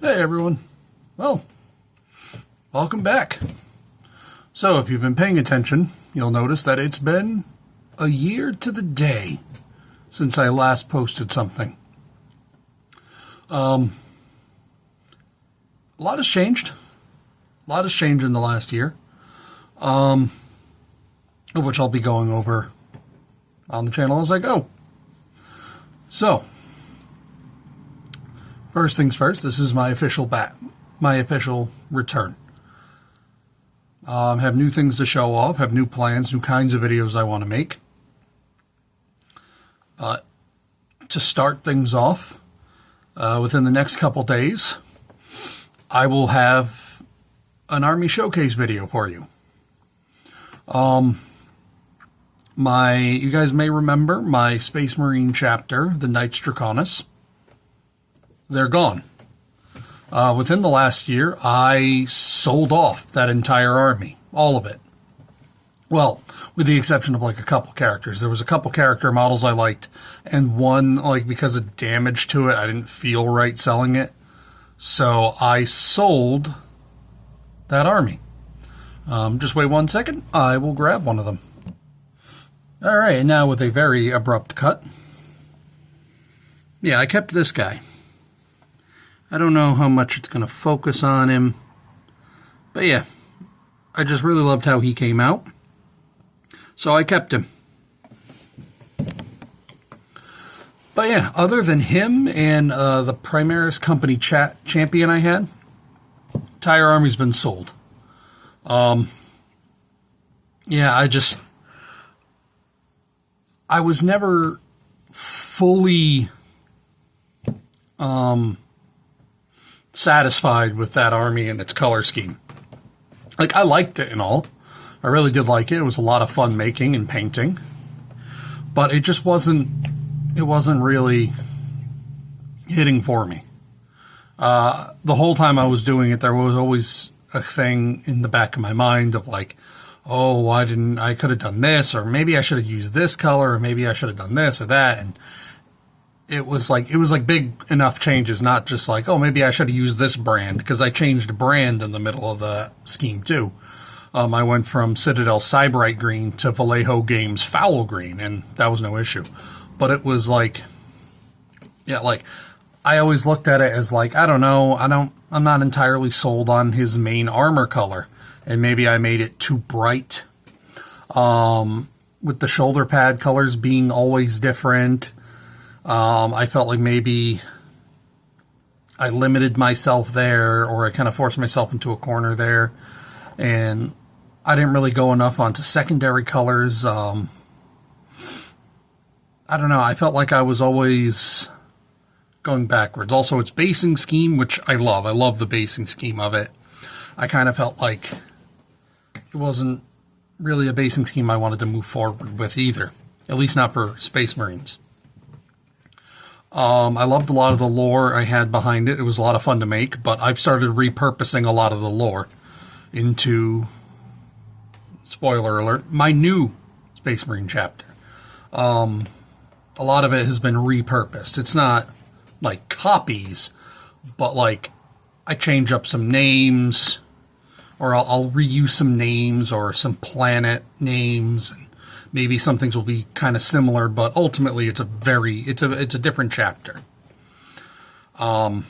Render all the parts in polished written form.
Hey everyone. Well, welcome back. So if you've been paying attention, you'll notice that it's been a year to the day since I last posted something. A lot has changed. A lot has changed in the last year, which I'll be going over on the channel as I go. So, first things first, this is my official return. Have new things to show off, have new plans, new kinds of videos I want to make. But to start things off, within the next couple days, I will have an Army showcase video for you. You guys may remember my Space Marine chapter, the Knights Draconis. They're gone. Within the last year, I sold off that entire army, all of it. Well, with the exception of like a couple characters. There was a couple character models I liked, and one, like, because of damage to it, I didn't feel right selling it. So I sold that army. Just wait 1 second. I will grab one of them. All right, and now with a very abrupt cut. Yeah, I kept this guy. I don't know how much it's going to focus on him. But yeah, I just really loved how he came out. So I kept him. But yeah, other than him and the Primaris Company champion I had, entire army's been sold. Yeah, I was never fully satisfied with that army and its color scheme. Like, I liked it and all. I really did like it. It was a lot of fun making and painting. But it just wasn't really hitting for me. The whole time I was doing it, there was always a thing in the back of my mind of like, oh, I could have done this, or maybe I should have used this color, or maybe I should have done this or that. And it was like big enough changes, not just like, oh, maybe I should have used this brand, because I changed brand in the middle of the scheme too. I went from Citadel Cyberite Green to Vallejo Games Foul Green, and that was no issue. But it was like, yeah, like, I always looked at it as like, I don't know, I'm not entirely sold on his main armor color, and maybe I made it too bright. With the shoulder pad colors being always different, I felt like maybe I limited myself there, or I kind of forced myself into a corner there, and I didn't really go enough onto secondary colors. I don't know, I felt like I was always going backwards. Also, its basing scheme, which I love. I love the basing scheme of it. I kind of felt like it wasn't really a basing scheme I wanted to move forward with either. At least not for Space Marines. I loved a lot of the lore I had behind it. It was a lot of fun to make, but I've started repurposing a lot of the lore into, spoiler alert, my new Space Marine chapter. A lot of it has been repurposed. It's not like copies, but like I change up some names, or I'll reuse some names or some planet names, and maybe some things will be kind of similar, but ultimately it's a different chapter. What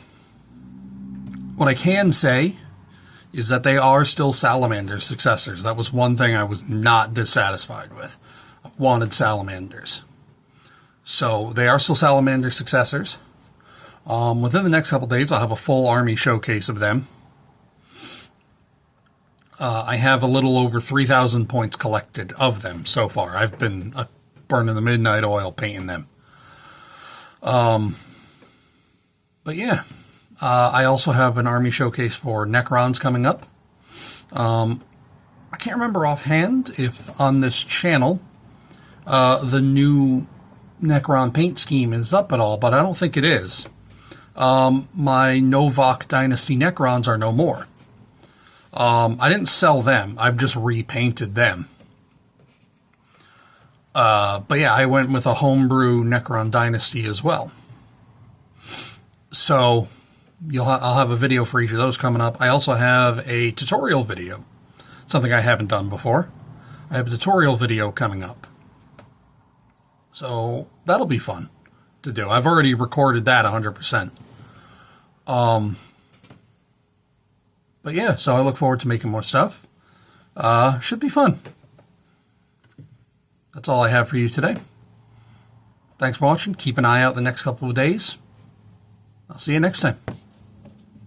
I can say is that they are still Salamander successors. That was one thing I was not dissatisfied with. I wanted Salamanders. So they are still Salamander successors. Within the next couple days, I'll have a full army showcase of them. I have a little over 3,000 points collected of them so far. I've been burning the midnight oil painting them. But yeah, I also have an army showcase for Necrons coming up. I can't remember offhand if on this channel the new Necron paint scheme is up at all, but I don't think it is. My Novak Dynasty Necrons are no more. I didn't sell them. I've just repainted them. But yeah, I went with a homebrew Necron Dynasty as well. So I'll have a video for each of those coming up. I also have a tutorial video, something I haven't done before. I have a tutorial video coming up. So that'll be fun to do. I've already recorded that 100%. But yeah, so I look forward to making more stuff. Should be fun. That's all I have for you today. Thanks for watching. Keep an eye out the next couple of days. I'll see you next time.